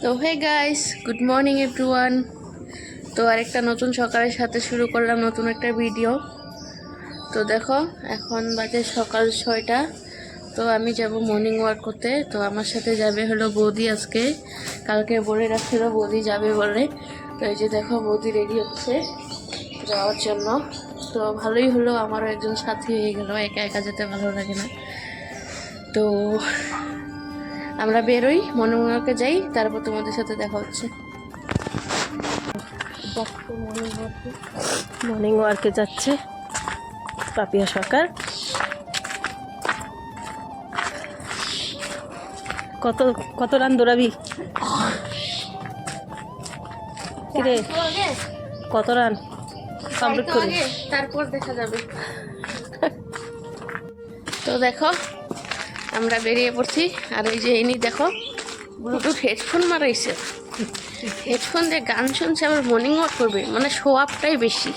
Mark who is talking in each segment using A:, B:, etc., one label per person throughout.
A: তো hey guys, good morning everyone. তো আরেকটা নতুন সকালের সাথে শুরু করলাম নতুন একটা ভিডিও। তো দেখো এখন বাজে সকাল 6টা। তো আমি যাব মর্নিং ওয়াক করতে। তো আমার সাথে যাবে হলো বৌদি। আজকে কালকে বলে রাখছিল বৌদি যাবে বলে। তো এই যে দেখো বৌদি রেডি হচ্ছে যাওয়ার জন্য। তো ভালোই হলো, আমারও একজন সাথী হয়ে গেল, একা একা যেতে ভালো লাগে না। তো আমরা বেরোই, মর্নিং ওয়াকে যাই, তারপর তোমাদের সাথে দেখা হচ্ছে।
B: মর্নিং ওয়ার্কে যাচ্ছে পাপিয়া সরকার। কত কত রান দৌড়াবি কিরে? কত রান কমপ্লিট করি,
A: তারপর দেখা যাবে। তো দেখো আমরা বেরিয়ে পড়ছি। আর ওই যে ইনি দেখো ব্লুটুথ হেডফোন মারাইছে, হেডফোন দিয়ে গান শুনছে, আবার মর্নিং ওয়াক করবে, মানে শো আপটাই বেশি।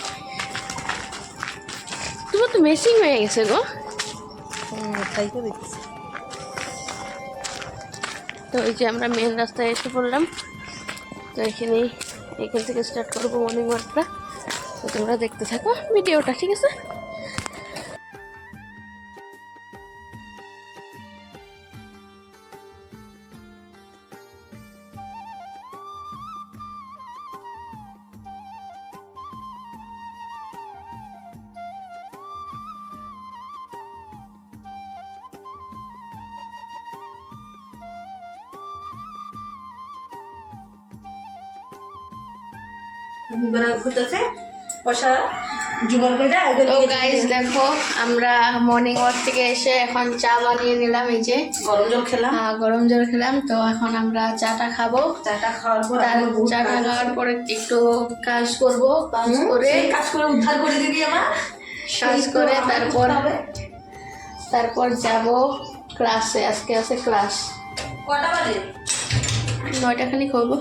A: তোমার তো মেসিং হয়ে গেছে গো।
B: তাই তো দেখছি।
A: তো এই যে আমরা মেন রাস্তায় এসে পড়লাম। তো এখান থেকে স্টার্ট করবো মর্নিং ওয়াকটা। তো তোমরা দেখতে থাকো ভিডিওটা, ঠিক আছে? তো গাইস দেখো আমরা মর্নিং ওয়াক থেকে এসে এখন চা বানিয়ে নিলাম। এই যে গরম জল খেলাম। তো এখন আমরা চাটা খাবো। চাটা খাওয়ার পরে একটু কাজ করবো, কাজ করে উদ্ধার করে দিবি আমার। কাজ করে তারপর যাব ক্লাসে। আজকে আছে ক্লাস। কটা বাজে? 9টা খানিক হবো।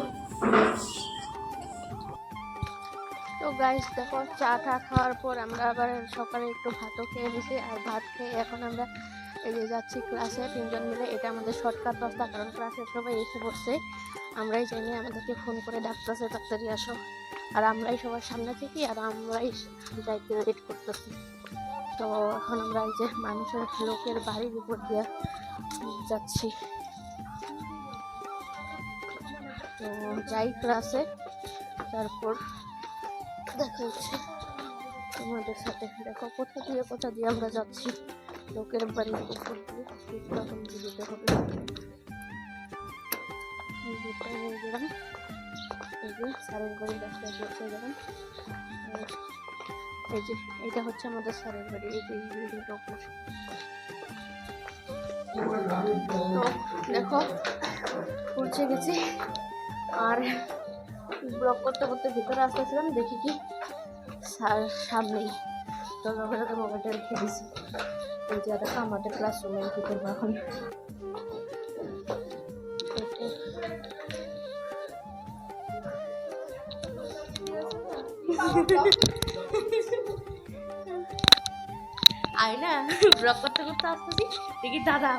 A: তো গাইস দেখো চাটা খাওয়ার পর আমরা আবার সকালে একটু ভাতও খেয়ে নিয়েছি। আর ভাত খেয়ে এখন আমরা এই যে যাচ্ছি ক্লাসে 3জন মিলে। এটা আমাদের শর্টকাট রাস্তা, কারণ ক্লাসে সবাই এসে বসছে। আমরাই জানি, আমাদেরকে ফোন করে ডাকতেছে তাড়াতাড়ি আসো। আর আমরাই সবার সামনে থাকি, আর আমরাই যাইতে লেট করতেছি। তো এখন আমরা এই যে মানুষের লোকের বাড়ির উপর দিয়ে যাচ্ছি। তো যাই ক্লাসে, তারপর দেখা হচ্ছে তোমাদের সাথে। দেখো কোথা দিয়ে আমরা যাচ্ছি, লোকের বাড়ির উপর দিয়ে তখন যেতে হবে। গেলাম এই যে স্যারের বাড়ির রাস্তায় পৌঁছে গেলাম। এই যে এটা হচ্ছে আমাদের স্যারের বাড়ি। এই যে বিল্ডিংটার উপর। তো দেখো পৌঁছে গেছি। আর ব্লগ করতে করতে ভিতরে আসতেছিলাম, দেখি কি স্যার সামনেই। তো মোবাইলটা রেখে দিয়েছি। এই যে দেখো আমাদের ক্লাসরুমে কি করবো এখন। আই না ব্লগ করতে করতে আসতেছি, দেখি দাদা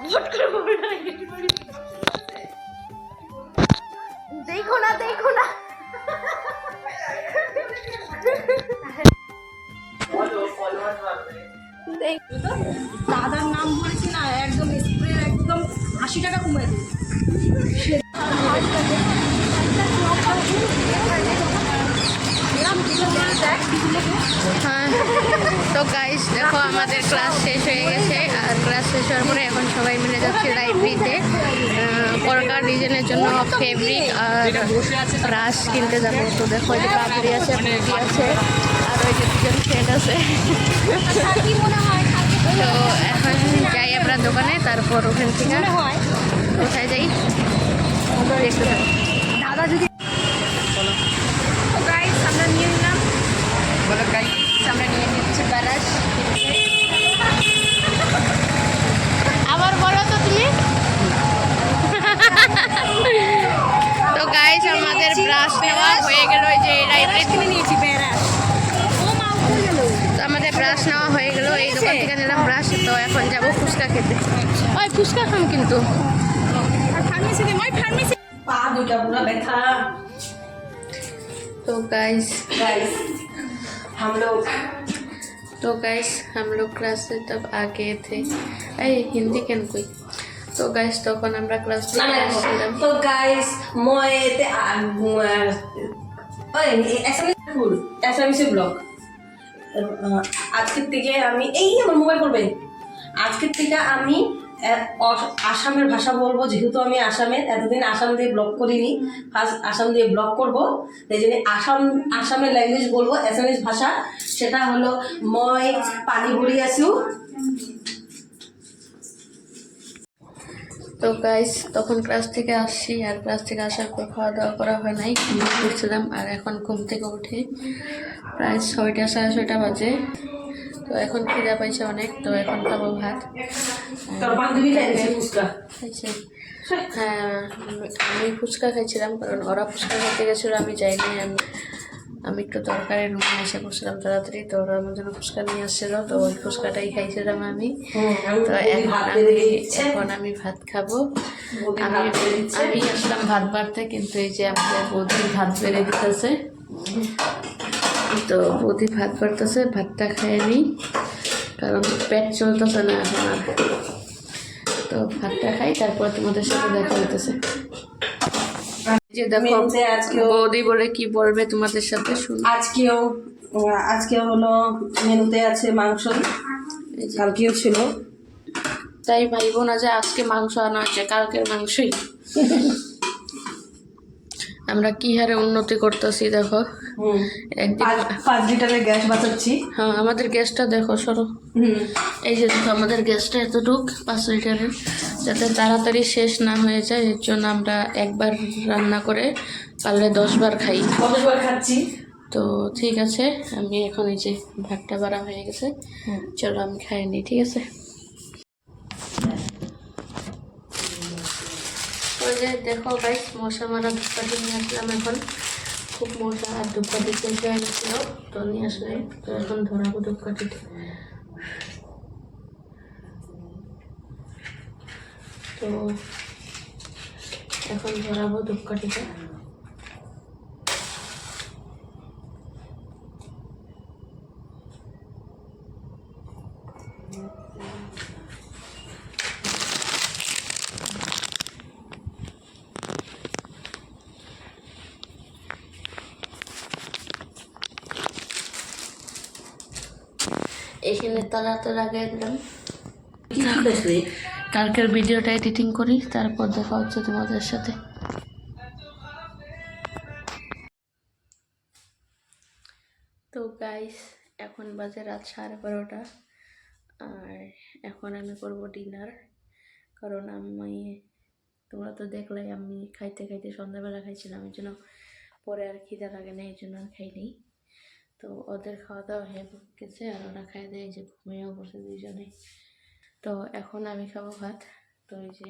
A: দেখো না
B: দাদার নাম বলেছি না, একদম স্প্রে একদম 80 টাকা কমে দিই।
A: হ্যাঁ। তো গাইস দেখো আমাদের ক্লাস শেষ হয়ে গেছে। আর ক্লাস শেষ হওয়ার পরে এখন সবাই মিলে যাচ্ছে লাইব্রেরিতে পরকা ডিজাইনের জন্য ফেব্রিক আর ব্রাশ কিনতে যাবো। তো দেখো এই যে কাপড়ি আছে, মুরগি আছে, আর ওই যে 2জন ফ্রেন্ড আছে। তো এখন যাই আমরা দোকানে, তারপর ওখান থেকে কোথায় যাই দেখতে থাকি।
B: দাদা যদি আমরা নিয়ে নিলাম,
A: আমরা নিয়ে নিচ্ছি ব্রাশ। আবার বলো তো তুমি। তো গাইস আমাদের ব্রাশ নেওয়া হয়ে গেল। এই যে লাইব্রেরি
B: নিয়েছি ব্রাশ।
A: তো আমাদের ব্রাশ নেওয়া হয়ে গেল, এই দোকান থেকে নিলাম ব্রাশ। তো এখন যাবো ফুচকা খেতে। ওই ফুচকা খাম কিন্তু
B: পা দুটা পুরো ব্যথা।
A: तो गाइस
B: गाइस हम लोग
A: हम लोग क्लास से तब आ गए थे। अरे हिंदी कैन कोई। तो गाइस তখন আমরা ক্লাস
B: না
A: থেকে
B: না
A: আসছিলাম।
B: তো গাইস মই এতে ওই এসএমএস ব্লগ আজকের থেকে আমি এই আমার মোবাইল করবে আজকের থেকে আমি আসামের ভাষা বলবো, যেহেতু আমি আসামের, এতদিন আসাম দিয়ে ব্লগ করিনি, ফার্স্ট আসাম দিয়ে ব্লগ করবো, তাই জন্য আসামের ল্যাঙ্গুয়েজ বলবো, এসামিজ ভাষা। সেটা হলো মই পানি ভরি আছো।
A: তো গাইস তখন ক্লাস থেকে আসছি, আর ক্লাস থেকে আসার পর খাওয়া দাওয়া করা হয় নাই, ঘুমিয়ে পড়ছিলাম। আর এখন ঘুম থেকে উঠে প্রায় 6টা 6:30 বাজে। তো এখন খিদা পাইছে অনেক, তো এখন খাবো ভাত।
B: তোর বান্ধবী খাইছে ফুচকা?
A: খাইছে, হ্যাঁ আমি ফুচকা খাইছিলাম, কারণ ওরা ফুচকা খেতে গেছিলো, আমি যাইনি। আমি একটু তরকারি রুমে এসে করছিলাম তাড়াতাড়ি, তো ওরা আমার জন্য ফুচকা নিয়ে আসছিল, তো ওই ফুচকাটাই খাইছিলাম আমি। তো এখন আমি ভাত খাবো। আমি আসলাম ভাত বাড়তে, কিন্তু এই যে আমাদের বৌদি ভাত বেড়ে দিতেছে, তো বৌদি ভাত বাড়তেছে, ভাতটা খেয়ে নিই, কারণ পেট চলতেছে না এখন আর। তো ভাতটা খাই, তারপর তোমাদের সাথে দেখা হইতেছে। যে দেখো বৌদি বলে কি বলবে তোমাদের সাথে শুনো।
B: আজকেও হলো মেনুতে আছে মাংস, কালকেও ছিল,
A: তাই ভাইবো না যে আজকে মাংস আনা হয়েছে, কালকের মাংসই। আমরা কি হারে উন্নতি করতেছি দেখো। একদিন
B: 5 লিটারের গ্যাস বাঁচাচ্ছি।
A: হ্যাঁ আমাদের গ্যাসটা দেখো, সরো। এই যে দেখো আমাদের গ্যাসটা এতটুক 5 লিটারের, যাতে তাড়াতাড়ি শেষ না হয়ে যায়, এর জন্য আমরা একবার রান্না করে পারলে 10 বার খাই।
B: 10 বার খাচ্ছি।
A: তো ঠিক আছে, আমি এখন এই যে ভাতটা বাড়া হয়ে গেছে, চলো আমি খাই নিই, ঠিক আছে। ওই যে দেখো গাইস, মশা মারা ধূপকাঠি নিয়ে আসলাম এখন। খুব মশা, আর ধূপকাঠি শেষ হয়ে গেছিল, তো নিয়ে আসলে তো এখন ধরাবো ধূপকাঠিটা। তো এখন ধরাবো ধূপকাঠিটা। এখানে তালাতে লাগিয়ে দিলাম। কালকের ভিডিওটা এডিটিং করি, তারপর দেখা হচ্ছে তোমাদের সাথে। তো গাইস এখন বাজে রাত 12:30, আর এখন আমি করব ডিনার, কারণ আমি, তোমরা তো দেখলে আমি খাইতে খাইতে সন্ধ্যাবেলা খাইছিলাম, এই জন্য পরে আর খিদা লাগে না, এই জন্য আর খাইনি। তো ওদের খাওয়া দাওয়া হয়ে গেছে, আর ওরা খাই দেয়, যে ঘুমিয়েও বসে দুইজনে। তো এখন আমি খাবো ভাত। তো এই যে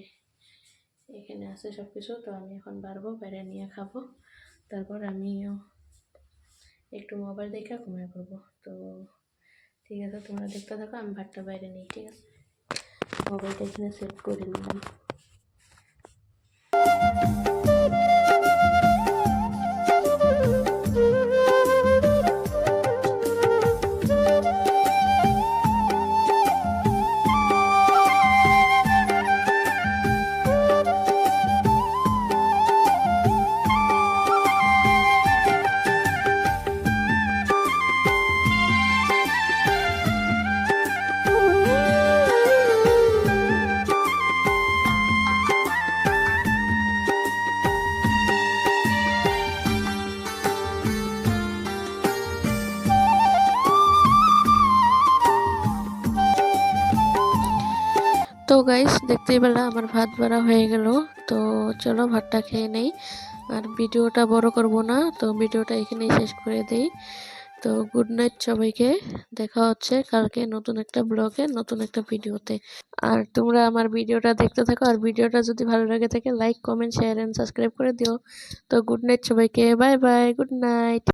A: এখানে আছে সব কিছু, তো আমি এখন বাড়বো, বাইরে নিয়ে খাবো, তারপর আমিও একটু মোবাইল দেখে ঘুমিয়ে পড়বো। তো ঠিক আছে, তোমরা দেখতে থাকো, আমি ভাতটা বাইরে নিই, ঠিক আছে। মোবাইলটা এখানে সেট করে নিলাম। তো গাইস দেখতেই পেলাম আমার ভাত বাড়া হয়ে গেল। তো চলো ভাতটা খেয়ে নেই, আর ভিডিওটা বড় করব না, তো ভিডিওটা এখানেই শেষ করে দেই। তো গুড নাইট সবাইকে, দেখা হচ্ছে কালকে নতুন একটা ব্লগে, নতুন একটা ভিডিওতে। আর তোমরা আমার ভিডিওটা দেখতে থাকো, আর ভিডিওটা যদি ভালো লাগে থাকে like comment share and subscribe করে দিও। তো গুড নাইট সবাইকে, বাই বাই, গুড নাইট।